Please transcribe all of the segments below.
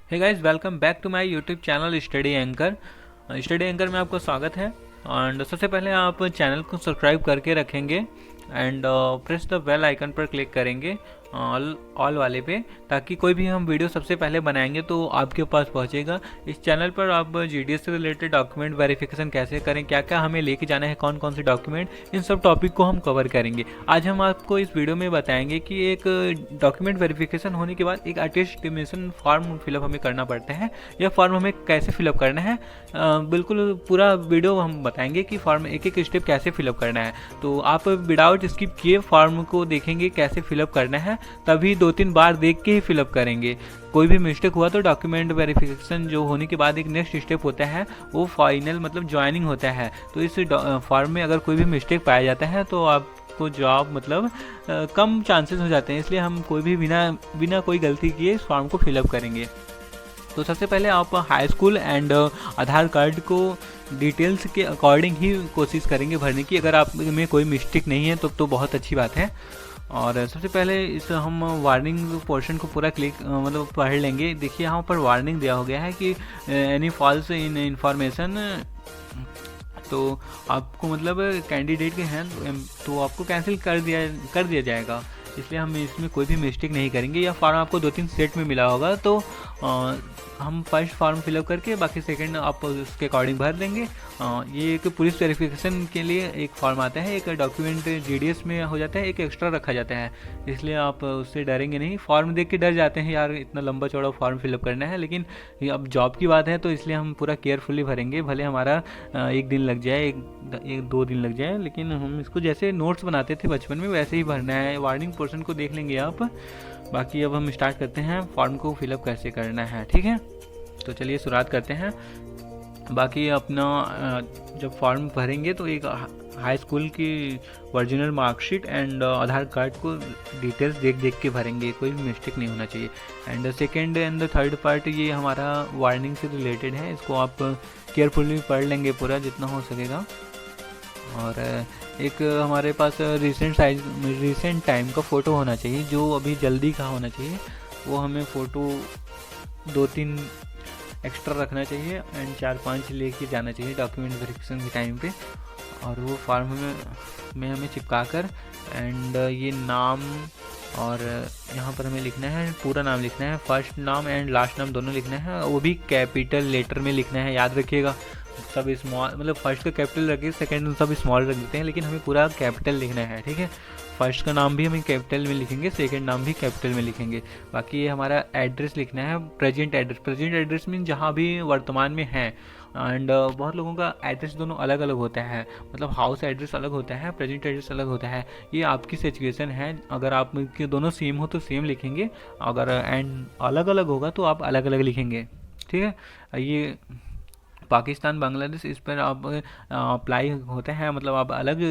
Hey guys, welcome back to my YouTube channel study anchor में आपका स्वागत है। एंड सबसे पहले आप चैनल को सब्सक्राइब करके रखेंगे and press the bell icon पर क्लिक करेंगे ऑल वाले पे, ताकि कोई भी हम वीडियो सबसे पहले बनाएंगे तो आपके पास पहुंचेगा। इस चैनल पर आप जीडीएस से रिलेटेड डॉक्यूमेंट वेरिफिकेशन कैसे करें, क्या क्या हमें लेके जाना है, कौन कौन से डॉक्यूमेंट, इन सब टॉपिक को हम कवर करेंगे। आज हम आपको इस वीडियो में बताएंगे कि एक डॉक्यूमेंट वेरिफिकेशन होने के बाद एक अटेस्टेशन फॉर्म फिलअप हमें करना पड़ता है। यह फॉर्म हमें कैसे फिलअप करना है, बिल्कुल पूरा वीडियो हम बताएंगे कि फॉर्म एक एक स्टेप कैसे फिलअप करना है। तो आप विदाउट स्किप किए फॉर्म को देखेंगे कैसे फिलअप करना है, तभी 2-3 बार देख के ही फिलअप करेंगे। कोई भी मिस्टेक हुआ तो डॉक्यूमेंट वेरिफिकेशन जो होने के बाद एक नेक्स्ट स्टेप होता है वो फाइनल मतलब ज्वाइनिंग होता है। तो इस फॉर्म में अगर कोई भी मिस्टेक पाया जाता है तो आपको जॉब मतलब कम चांसेस हो जाते हैं, इसलिए हम कोई भी बिना कोई गलती किए इस फॉर्म को फिलअप करेंगे। तो सबसे पहले आप high school and Aadhaar card को डिटेल्स के अकॉर्डिंग ही कोशिश करेंगे भरने की। अगर आप में कोई मिस्टेक नहीं है तो बहुत अच्छी बात है। और सबसे पहले इस हम वार्निंग पोर्शन को पूरा क्लिक मतलब पढ़ लेंगे। देखिए यहाँ पर वार्निंग दिया हो गया है कि एनी फॉल्स इन इंफॉर्मेशन, तो आपको मतलब कैंडिडेट के हैं तो आपको कैंसिल कर दिया जाएगा, इसलिए हम इसमें कोई भी मिस्टेक नहीं करेंगे। यह फॉर्म आपको 2-3 सेट में मिला होगा, तो हम फर्स्ट फॉर्म फिलअप करके बाकी सेकंड आप उसके अकॉर्डिंग भर देंगे। ये एक पुलिस वेरिफिकेशन के लिए एक फॉर्म आता है, एक डॉक्यूमेंट जीडीएस में हो जाता है, एक एक्स्ट्रा रखा जाता है, इसलिए आप उससे डरेंगे नहीं। फॉर्म देख के डर जाते हैं यार इतना लंबा चौड़ा फॉर्म फिलअप करना है, लेकिन अब जॉब की बात है तो इसलिए हम पूरा केयरफुली भरेंगे। भले हमारा एक दिन लग जाए, एक 2 दिन लग जाए, लेकिन हम इसको जैसे नोट्स बनाते थे बचपन में वैसे ही भरना है। वार्निंग पोर्शन को देख लेंगे आप। बाकी अब हम स्टार्ट करते हैं फॉर्म को फिलअप कैसे करना है, ठीक है। तो चलिए शुरुआत करते हैं। बाकी अपना जब फॉर्म भरेंगे तो एक हाई स्कूल की original marksheet and Aadhaar card को डिटेल्स देख के भरेंगे, कोई भी मिस्टेक नहीं होना चाहिए। And second and third part ये हमारा वार्निंग से रिलेटेड है, इसको आप केयरफुली पढ़ लेंगे पूरा जितना हो सकेगा। और एक हमारे पास रिसेंट टाइम का फ़ोटो होना चाहिए, जो अभी जल्दी का होना चाहिए। वो हमें फ़ोटो 2-3 एक्स्ट्रा रखना चाहिए एंड 4-5 लेके जाना चाहिए डॉक्यूमेंट वेरिफिकेशन के टाइम पे। और वो फॉर्म में हमें चिपका कर एंड ये नाम और यहाँ पर हमें लिखना है, पूरा नाम लिखना है, फर्स्ट नाम एंड लास्ट नाम दोनों लिखना है, वो भी कैपिटल लेटर में लिखना है, याद रखिएगा। सब स्मॉल मतलब फर्स्ट का कैपिटल रखिए, सेकंड सब स्मॉल रख देते हैं, लेकिन हमें पूरा कैपिटल लिखना है, ठीक है। फर्स्ट का नाम भी हमें कैपिटल में लिखेंगे, सेकंड नाम भी कैपिटल में लिखेंगे। बाकी ये हमारा एड्रेस लिखना है, प्रेजेंट एड्रेस मीन जहाँ भी वर्तमान में है। एंड बहुत लोगों का एड्रेस दोनों अलग अलग होता है, मतलब हाउस एड्रेस अलग होता है, प्रेजेंट एड्रेस अलग होता है। ये आपकी सिचुएशन है, अगर आप के दोनों सेम हो तो सेम लिखेंगे, अगर एंड अलग अलग होगा तो आप अलग अलग लिखेंगे, ठीक है। ये पाकिस्तान बांग्लादेश इस पर आप अप्लाई होते हैं, मतलब आप अलग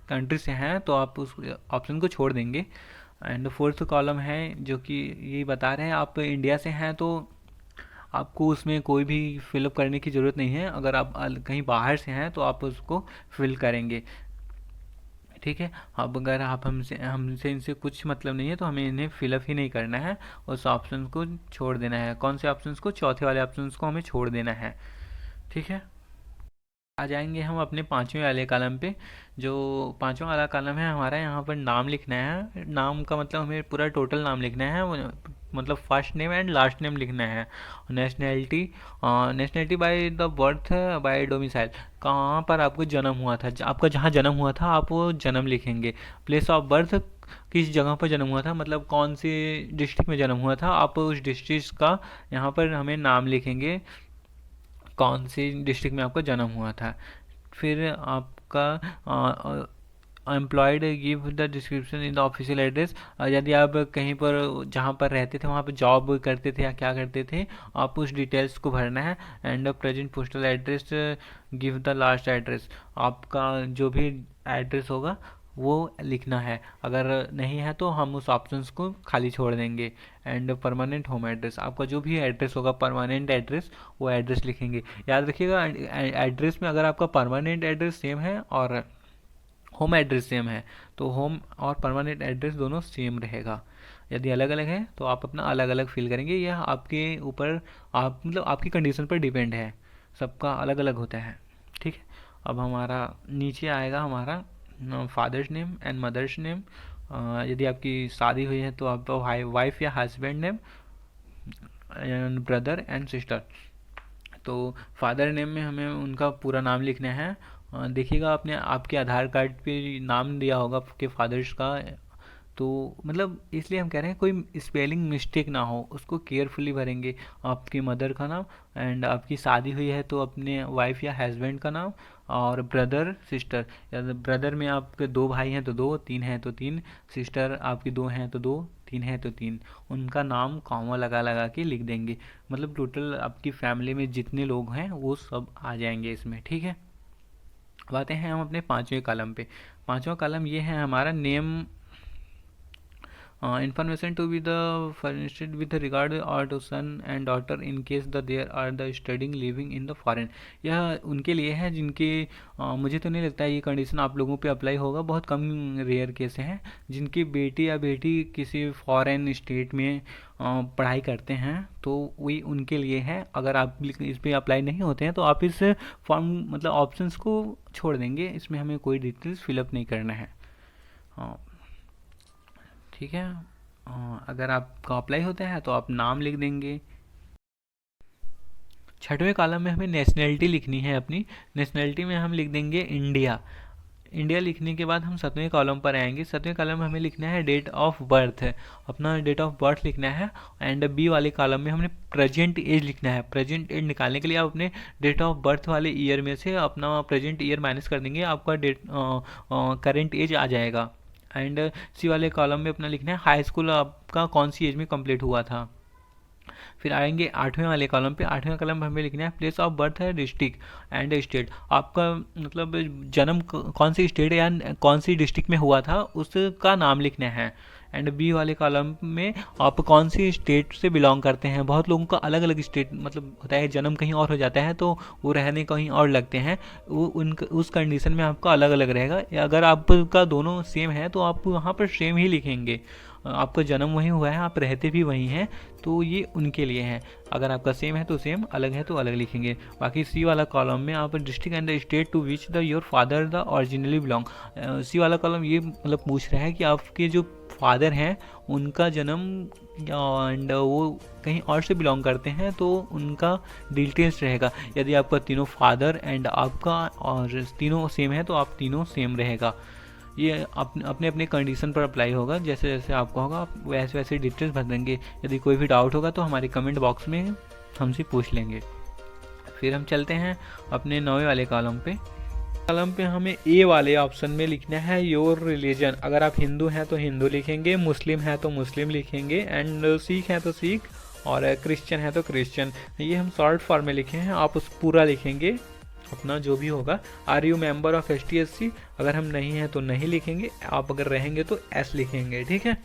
कंट्री से हैं तो आप उस ऑप्शन को छोड़ देंगे। एंड फोर्थ कॉलम है जो कि ये बता रहे हैं आप इंडिया से हैं तो आपको उसमें कोई भी फिलअप करने की ज़रूरत नहीं है। अगर आप कहीं बाहर से हैं तो आप उसको फिल करेंगे, ठीक है। अब अगर आप हमसे इनसे कुछ मतलब नहीं है तो हमें इन्हें फिलअप ही नहीं करना है, उस ऑप्शन को छोड़ देना है। कौन से ऑप्शन को? चौथे वाले ऑप्शन को हमें छोड़ देना है, ठीक है। आ जाएंगे हम अपने पाँचवें वाले कॉलम पे। जो पाँचवा वाला कॉलम है हमारा, यहाँ पर नाम लिखना है। नाम का मतलब हमें पूरा टोटल नाम लिखना है, मतलब first name and last name लिखना है। Nationality, nationality by the birth, by domicile, कहाँ पर आपको जन्म हुआ था, आपका जहाँ जन्म हुआ था आप वो जन्म लिखेंगे। प्लेस ऑफ बर्थ, किस जगह पर जन्म हुआ था, मतलब कौन से डिस्ट्रिक्ट में जन्म हुआ था, आप उस डिस्ट्रिक्ट का यहाँ पर हमें नाम लिखेंगे, कौन सी डिस्ट्रिक्ट में आपका जन्म हुआ था। फिर आपका employed give the description in the official address, यदि आप कहीं पर जहाँ पर रहते थे वहाँ पर जॉब करते थे या क्या करते थे, आप उस डिटेल्स को भरना है। And present postal address, give the last address, आपका जो भी एड्रेस होगा वो लिखना है। अगर नहीं है तो हम उस ऑप्शंस को खाली छोड़ देंगे। एंड परमानेंट होम एड्रेस, आपका जो भी एड्रेस होगा परमानेंट एड्रेस, वो एड्रेस लिखेंगे। याद रखिएगा एड्रेस में अगर आपका परमानेंट एड्रेस सेम है और होम एड्रेस सेम है तो होम और परमानेंट एड्रेस दोनों सेम रहेगा। यदि अलग अलग है तो आप अपना अलग अलग फिल करेंगे। यह आपके ऊपर, आप मतलब आपकी कंडीशन पर डिपेंड है, सबका अलग अलग होता है। ठीक है, अब हमारा नीचे आएगा हमारा father's name and mother's name. यदि आपकी शादी हुई है तो आपका वाइफ या husband name and brother and sister. तो फादर नेम में हमें उनका पूरा नाम लिखना है। देखिएगा आपने आपके आधार कार्ड पे नाम दिया होगा आपके फादर्स का, तो मतलब इसलिए हम कह रहे हैं कोई स्पेलिंग मिस्टेक ना हो, उसको केयरफुली भरेंगे। आपकी मदर का नाम, एंड आपकी शादी हुई है तो अपने वाइफ या हस्बैंड का नाम, और ब्रदर सिस्टर, या ब्रदर में आपके 2 भाई हैं तो 2, 3 हैं तो 3, सिस्टर आपकी 2 हैं तो 2, 3 हैं तो 3, उनका नाम कॉमा लगा लगा के लिख देंगे। मतलब टोटल आपकी फैमिली में जितने लोग हैं वो सब आ जाएंगे इसमें। ठीक है, अब आते हैं हम अपने 5वें कॉलम पे। 5वां कॉलम ये है हमारा name, information to be the furnished with regard or to son and daughter in case the there are the studying living in the foreign। यह उनके लिए है जिनके मुझे तो नहीं लगता है ये कंडीशन आप लोगों पे अप्लाई होगा, बहुत कम रेयर केस हैं जिनकी बेटी या बेटी किसी फॉरेन स्टेट में पढ़ाई करते हैं, तो वही उनके लिए है। अगर आप इस पर अप्लाई नहीं होते हैं तो आप इस फॉर्म मतलब ऑप्शंस को छोड़ देंगे, इसमें हमें कोई डिटेल्स फिलअप नहीं करना है। ठीक है, अगर आपका अप्लाई होता है तो आप नाम लिख देंगे। 6वें कॉलम में हमें नेशनैलिटी लिखनी है अपनी। नेशनैलिटी में हम लिख देंगे इंडिया। इंडिया लिखने के बाद हम 7वें कॉलम पर आएंगे। 7वें कॉलम में हमें लिखना है डेट ऑफ बर्थ, अपना डेट ऑफ बर्थ लिखना है। एंड बी वाले कॉलम में हमने प्रेजेंट एज लिखना है। प्रेजेंट एज निकालने के लिए आप अपने डेट ऑफ बर्थ वाले ईयर में से अपना प्रेजेंट ईयर माइनस कर देंगे, आपका करेंट एज आ जाएगा। एंड सी वाले कॉलम में अपना लिखना है हाई स्कूल आपका कौन सी एज में कंप्लीट हुआ था। फिर आएंगे 8वें वाले कॉलम पे। 8वें कॉलम में हमें लिखना है प्लेस ऑफ बर्थ है डिस्ट्रिक्ट एंड स्टेट, आपका मतलब जन्म कौन सी स्टेट या कौन सी डिस्ट्रिक्ट में हुआ था उसका नाम लिखना है। एंड बी वाले कॉलम में आप कौन सी स्टेट से बिलोंग करते हैं। बहुत लोगों का अलग अलग स्टेट मतलब होता है, जन्म कहीं और हो जाता है तो वो रहने कहीं और लगते हैं, वो उस कंडीशन में आपका अलग अलग रहेगा। या अगर आपका दोनों सेम है तो आप वहाँ पर सेम ही लिखेंगे, आपका जन्म वहीं हुआ है, आप रहते भी वहीं हैं, तो ये उनके लिए है। अगर आपका सेम है तो सेम, अलग है तो अलग लिखेंगे। बाकी सी वाला कॉलम में आप district and the state to which the your father the originally belong. C वाला कॉलम ये मतलब पूछ रहा है कि आपके जो फादर हैं उनका जन्म एंड वो कहीं और से बिलोंग करते हैं तो उनका डिटेल्स रहेगा। यदि आपका तीनों फादर एंड आपका और तीनों सेम है तो आप तीनों सेम रहेगा। ये अपने अपने कंडीशन पर अप्लाई होगा, जैसे जैसे आपका होगा आप वैसे वैसे डिटेल्स भर देंगे। यदि कोई भी डाउट होगा तो हमारे कमेंट बॉक्स में हमसे पूछ लेंगे। फिर हम चलते हैं अपने 9वें वाले कॉलम पे। कॉलम पे हमें ए वाले ऑप्शन में लिखना है योर रिलीजन। अगर आप हिंदू हैं तो हिंदू लिखेंगे, मुस्लिम हैं तो मुस्लिम लिखेंगे, एंड सिख हैं तो सिख, और क्रिश्चियन है तो क्रिश्चियन। ये हम शॉर्ट फॉर्म में लिखे हैं, आप उस पूरा लिखेंगे अपना जो भी होगा। Are you member of ST/SC, अगर हम नहीं हैं तो नहीं लिखेंगे, आप अगर रहेंगे तो S लिखेंगे। ठीक है,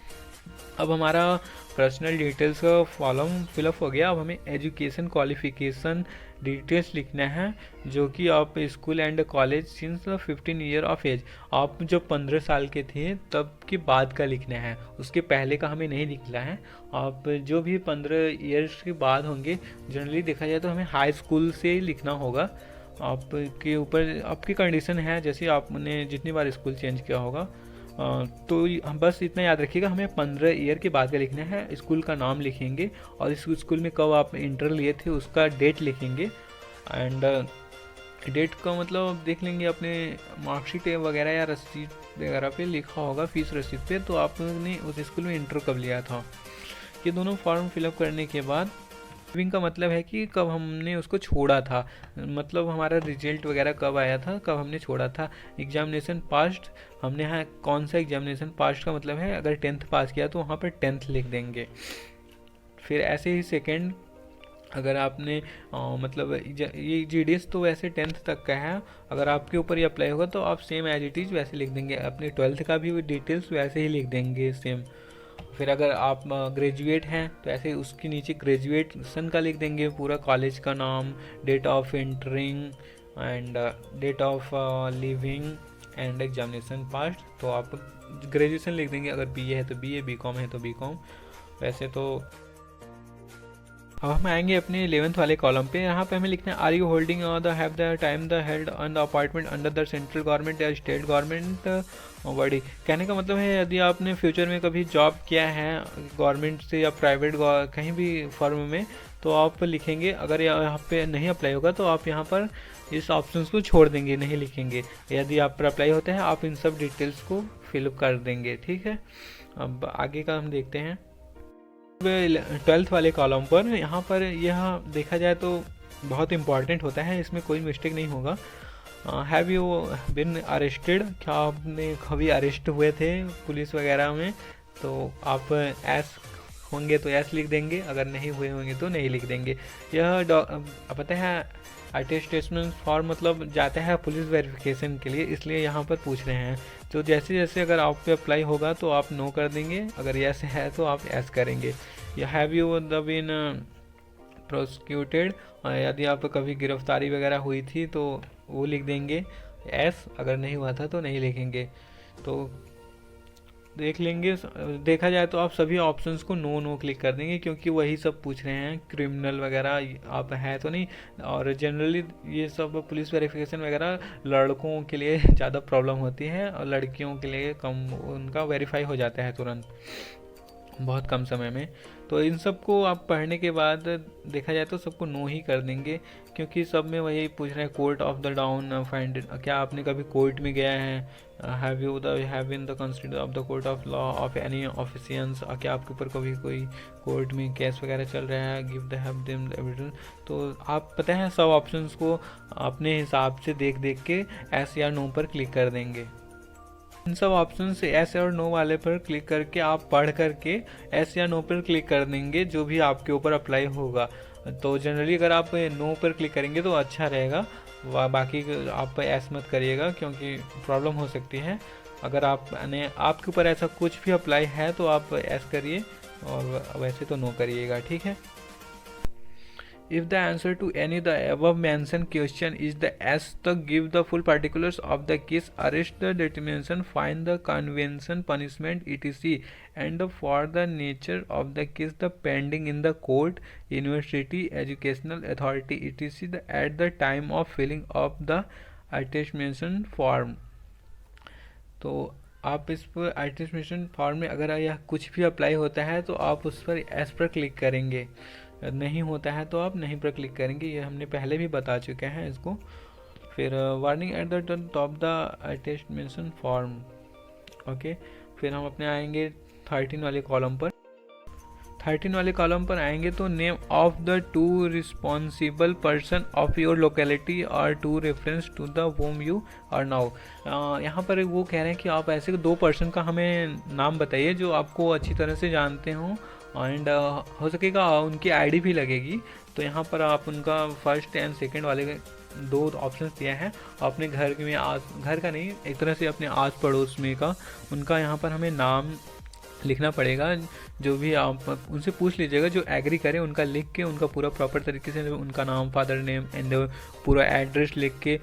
अब हमारा पर्सनल डिटेल्स का फॉर्म फिलअप हो गया। अब हमें एजुकेशन क्वालिफिकेशन डिटेल्स लिखना है, जो कि आप school and college since 15 year of age, आप जब 15 साल के थे तब के बाद का लिखना है, उसके पहले का हमें नहीं लिखना है। आप जो भी 15 ईयर्स के बाद होंगे, जनरली देखा जाए तो हमें हाई स्कूल से ही लिखना होगा। आपके ऊपर आपकी कंडीशन है, जैसे आपने जितनी बार स्कूल चेंज किया होगा, तो हम बस इतना याद रखिएगा, हमें 15 ईयर के बाद का लिखना है। स्कूल का नाम लिखेंगे और इस स्कूल में कब आप इंटर लिए थे उसका डेट लिखेंगे। एंड डेट का मतलब देख लेंगे अपने मार्कशीट वगैरह या रसीद वगैरह पे लिखा होगा, फीस रसीद पे, तो आपने उस स्कूल में इंटर कब लिया था। ये दोनों फॉर्म फिलअप करने के बाद लिविंग का मतलब है कि कब हमने उसको छोड़ा था, मतलब हमारा रिजल्ट वगैरह कब आया था, कब हमने छोड़ा था। एग्जामिनेशन पास्ट, हमने यहाँ कौन सा एग्जामिनेशन पास्ट का मतलब है अगर 10th पास किया तो वहाँ पर 10th लिख देंगे। फिर ऐसे ही सेकेंड, अगर आपने मतलब ये GDS तो वैसे 10th तक का है, अगर आपके ऊपर ये अप्लाई होगा तो आप सेम एज इट इज़ वैसे लिख देंगे, अपने 12th का भी डिटेल्स वैसे ही लिख देंगे सेम। फिर अगर आप ग्रेजुएट हैं तो ऐसे उसके नीचे ग्रेजुएशन का लिख देंगे पूरा, कॉलेज का नाम, date of entering and date of leaving and examination pass. तो आप ग्रेजुएशन लिख देंगे, अगर बीए है तो बीए, बीकॉम है तो बीकॉम। वैसे तो अब हम आएंगे अपने 11th वाले कॉलम पे। यहाँ पे हमें लिखना है, are you holding the have the time the held on the appointment under the central government या स्टेट गवर्नमेंट बॉडी। कहने का मतलब है यदि आपने फ्यूचर में कभी जॉब किया है गवर्नमेंट से या प्राइवेट कहीं भी फर्म में, तो आप लिखेंगे। अगर यहाँ पे नहीं अप्लाई होगा तो आप यहाँ पर इस ऑप्शन को छोड़ देंगे, नहीं लिखेंगे। यदि आप पर अप्लाई होता है आप इन सब डिटेल्स को फिलअप कर देंगे, ठीक है। अब आगे का हम देखते हैं 12th वाले कॉलम पर। यहाँ पर यह देखा जाए तो बहुत इंपॉर्टेंट होता है, इसमें कोई मिस्टेक नहीं होगा। हैव यू बिन अरेस्टेड, क्या आपने कभी अरेस्ट हुए थे पुलिस वगैरह में, तो आप एस होंगे तो एस लिख देंगे, अगर नहीं हुए होंगे तो नहीं लिख देंगे। यह पता है अटेस्टेशन फॉर्म मतलब जाता है पुलिस वेरिफिकेशन के लिए, इसलिए यहाँ पर पूछ रहे हैं। तो जैसे जैसे अगर आप पे अप्लाई होगा तो आप नो कर देंगे, अगर यस है तो आप एस करेंगे। या have you the been prosecuted, यदि आप कभी गिरफ्तारी वगैरह हुई थी तो वो लिख देंगे एस, अगर नहीं हुआ था तो नहीं लिखेंगे। तो देख लेंगे, देखा जाए तो आप सभी ऑप्शंस को नो नो क्लिक कर देंगे, क्योंकि वही सब पूछ रहे हैं। क्रिमिनल वगैरह आप हैं तो नहीं, और जनरली ये सब पुलिस वेरिफिकेशन वगैरह लड़कों के लिए ज़्यादा प्रॉब्लम होती है, और लड़कियों के लिए कम, उनका वेरीफाई हो जाता है तुरंत बहुत कम समय में। तो इन सब को आप पढ़ने के बाद देखा जाए तो सबको नो ही कर देंगे, क्योंकि सब में वही पूछ रहे हैं। Court of the down find, क्या आपने कभी कोर्ट में गया है। Have you have been the consider of the court of law of any officians, क्या आपके ऊपर कभी कोई कोर्ट में केस वगैरह चल रहा है। Give the have them evidence. तो आप पता है सब ऑप्शंस को अपने हिसाब से देख देख के एस या नो पर क्लिक कर देंगे। इन सब ऑप्शन से एस और नो वाले पर क्लिक करके आप पढ़ करके एस या नो पर क्लिक कर देंगे, जो भी आपके ऊपर अप्लाई होगा। तो जनरली अगर आप नो पर क्लिक करेंगे तो अच्छा रहेगा, बाकी आप एस मत करिएगा, क्योंकि प्रॉब्लम हो सकती है। अगर आपके ऊपर ऐसा कुछ भी अप्लाई है तो आप एस करिए, और वैसे तो नो करिएगा, ठीक है। If the answer to any the above mentioned question is the S, तो give the full particulars of the case, arrest the determination, find the convention, punishment, etc. and for the nature of the case, the pending in the court, university, educational authority, etc. at the time of filling of the attestation form। तो आप इस पर attestation form में अगर यह कुछ भी apply होता है तो आप उस पर एस पर क्लिक करेंगे, नहीं होता है तो आप नहीं पर क्लिक करेंगे। ये हमने पहले भी बता चुके हैं इसको। फिर warning at the top the attestation form, okay. फिर हम अपने आएंगे 13 वाले कॉलम पर। 13 वाले कॉलम पर आएंगे तो name of the two responsible person of your locality और two reference to the home you are now. यहाँ पर वो कह रहे हैं कि आप ऐसे 2 पर्सन का हमें नाम बताइए जो आपको अच्छी तरह से जानते हों, एंड हो सकेगा उनकी आईडी भी लगेगी। तो यहाँ पर आप उनका फर्स्ट एंड सेकंड वाले 2 ऑप्शंस दिया है। अपने घर में घर का नहीं, एक तरह से अपने आस पड़ोस में का उनका यहाँ पर हमें नाम लिखना पड़ेगा। जो भी आप उनसे पूछ लीजिएगा, जो एग्री करे उनका लिख के, उनका पूरा प्रॉपर तरीके से उनका नाम, फादर नेम एंड पूरा एड्रेस लिख के,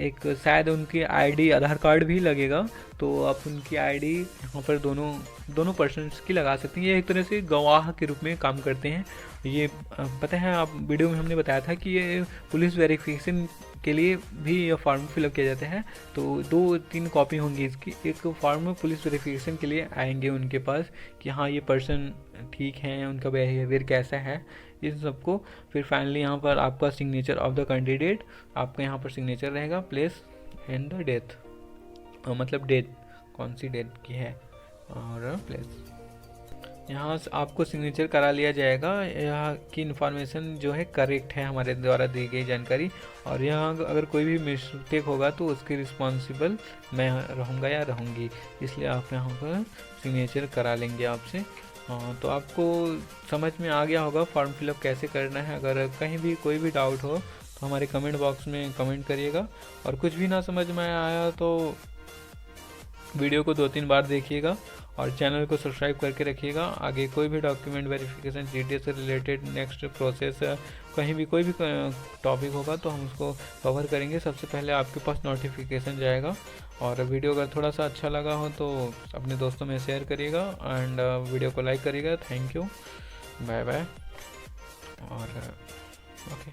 एक शायद उनकी आईडी, आधार कार्ड भी लगेगा, तो आप उनकी आईडी यहाँ पर दोनों पर्सन्स की लगा सकते हैं। ये एक तरह से गवाह के रूप में काम करते हैं। ये पता है, आप वीडियो में हमने बताया था कि ये पुलिस वेरिफिकेशन के लिए भी यह फॉर्म फिलअप किया जाता है। तो 2-3 कॉपी होंगी इसकी। एक फॉर्म में पुलिस वेरिफिकेशन के लिए आएंगे उनके पास कि हाँ ये पर्सन ठीक है, उनका बिहेवियर कैसा है, इन सबको। फिर फाइनली यहाँ पर आपका सिग्नेचर ऑफ द कैंडिडेट, आपका यहाँ पर सिग्नेचर रहेगा, प्लेस एंड द डेथ, मतलब डेट कौन सी डेट की है, और प्लेस। यहाँ आपको सिग्नेचर करा लिया जाएगा। यहाँ की इन्फॉर्मेशन जो है करेक्ट है, हमारे द्वारा दी गई जानकारी। और यहाँ अगर कोई भी मिस्टेक होगा तो उसकी रिस्पॉन्सिबल मैं रहूँगा या रहूँगी, इसलिए आप यहाँ पर सिग्नेचर करा लेंगे आपसे। तो आपको समझ में आ गया होगा फॉर्म फिलअप कैसे करना है। अगर कहीं भी कोई भी डाउट हो तो हमारे कमेंट बॉक्स में कमेंट करिएगा, और कुछ भी ना समझ में आया तो वीडियो को 2-3 बार देखिएगा और चैनल को सब्सक्राइब करके रखिएगा। आगे कोई भी डॉक्यूमेंट वेरिफिकेशन जीटीए से रिलेटेड नेक्स्ट प्रोसेस कहीं भी कोई भी टॉपिक होगा तो हम उसको कवर करेंगे, सबसे पहले आपके पास नोटिफिकेशन जाएगा। और वीडियो अगर थोड़ा सा अच्छा लगा हो तो अपने दोस्तों में शेयर करिएगा एंड वीडियो को लाइक करिएगा। Thank you, bye bye. और ओके।